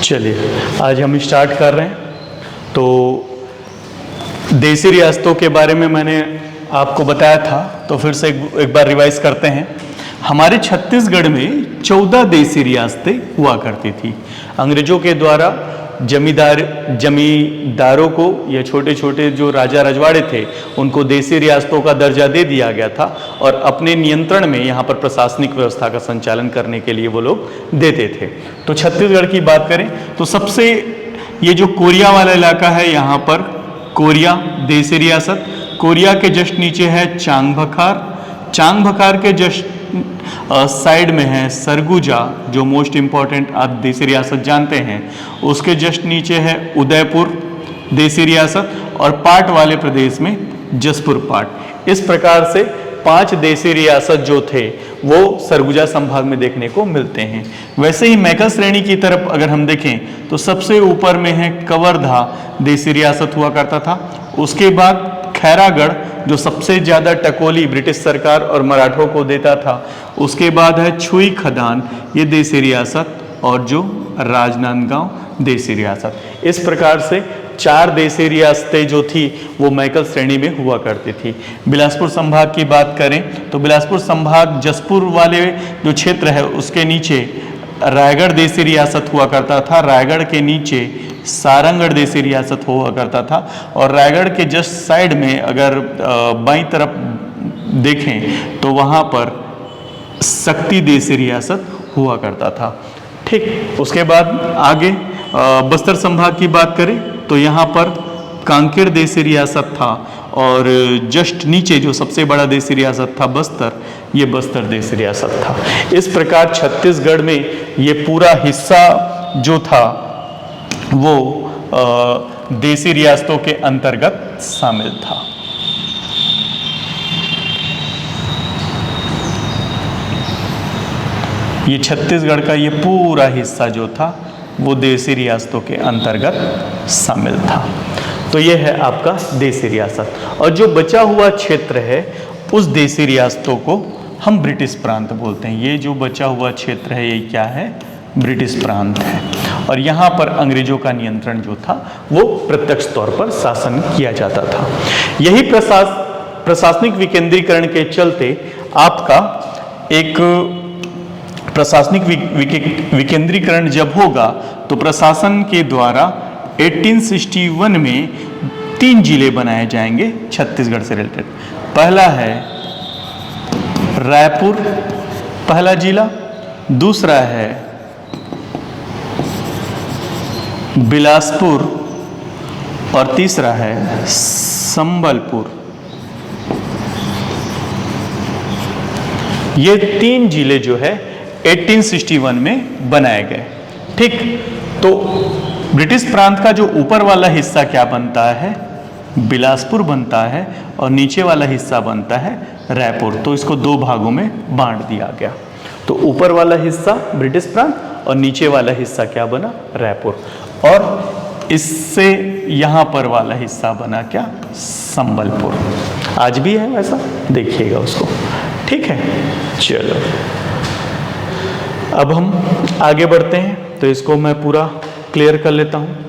चलिए आज हम स्टार्ट कर रहे हैं। तो देसी रियासतों के बारे में मैंने आपको बताया था, तो फिर से एक बार रिवाइज करते हैं। हमारे छत्तीसगढ़ में 14 देसी रियासतें हुआ करती थी। अंग्रेजों के द्वारा जमींदारों को या छोटे छोटे जो राजा रजवाड़े थे उनको देसी रियासतों का दर्जा दे दिया गया था और अपने नियंत्रण में यहाँ पर प्रशासनिक व्यवस्था का संचालन करने के लिए वो लोग देते थे। तो छत्तीसगढ़ की बात करें तो सबसे ये जो कोरिया वाला इलाका है, यहाँ पर कोरिया देसी रियासत। कोरिया के जस्ट नीचे है चांगभखार। चांगभखार के जस्ट साइड में है सरगुजा, जो मोस्ट इंपॉर्टेंट आप देसी रियासत जानते हैं। उसके जस्ट नीचे है उदयपुर देसी रियासत और पाट वाले प्रदेश में जसपुर पाट। इस प्रकार से 5 देसी रियासत जो थे वो सरगुजा संभाग में देखने को मिलते हैं। वैसे ही मैकल श्रेणी की तरफ अगर हम देखें तो सबसे ऊपर में है कवर्धा देसी रियासत हुआ करता था। उसके बाद खैरागढ़ जो सबसे ज़्यादा टकोली ब्रिटिश सरकार और मराठों को देता था। उसके बाद है छुई खदान, ये देसी रियासत, और जो राजनांदगांव देसी रियासत। इस प्रकार से 4 देसी रियासतें जो थी वो मैकल श्रेणी में हुआ करती थी। बिलासपुर संभाग की बात करें तो बिलासपुर संभाग जसपुर वाले जो क्षेत्र है उसके नीचे रायगढ़ देसी रियासत हुआ करता था। रायगढ़ के नीचे सारंगढ़ देसी रियासत हुआ करता था और रायगढ़ के जस्ट साइड में अगर बाईं तरफ देखें तो वहाँ पर शक्ति देसी रियासत हुआ करता था। ठीक, उसके बाद आगे बस्तर संभाग की बात करें तो यहाँ पर कांकेर देसी रियासत था और जस्ट नीचे जो सबसे बड़ा देसी रियासत था बस्तर, ये बस्तर देसी रियासत था। इस प्रकार छत्तीसगढ़ में ये पूरा हिस्सा जो था वो देसी रियासतों के अंतर्गत शामिल था। ये छत्तीसगढ़ का ये पूरा हिस्सा जो था वो देसी रियासतों के अंतर्गत शामिल था। तो ये है आपका देसी रियासत, और जो बचा हुआ क्षेत्र है उस देसी रियासतों को हम ब्रिटिश प्रांत बोलते हैं। ये जो बचा हुआ क्षेत्र है ये क्या है? ब्रिटिश प्रांत है। और यहाँ पर अंग्रेजों का नियंत्रण जो था वो प्रत्यक्ष तौर पर शासन किया जाता था। यही प्रशासनिक विकेंद्रीकरण के चलते आपका एक प्रशासनिक विकेंद्रीकरण जब होगा तो प्रशासन के द्वारा 1861 में 3 जिले बनाए जाएंगे छत्तीसगढ़ से रिलेटेड। पहला है रायपुर, पहला जिला। दूसरा है बिलासपुर और तीसरा है संबलपुर। ये 3 जिले जो है 1861 में बनाए गए। ठीक, तो ब्रिटिश प्रांत का जो ऊपर वाला हिस्सा क्या बनता है? बिलासपुर बनता है और नीचे वाला हिस्सा बनता है रायपुर। तो इसको 2 भागों में बांट दिया गया। तो ऊपर वाला हिस्सा ब्रिटिश प्रांत और नीचे वाला हिस्सा क्या बना? रायपुर। और इससे यहाँ पर वाला हिस्सा बना क्या? संबलपुर। आज भी है वैसा, देखिएगा उसको। ठीक है, चलो अब हम आगे बढ़ते हैं। तो इसको मैं पूरा क्लियर कर लेता हूँ।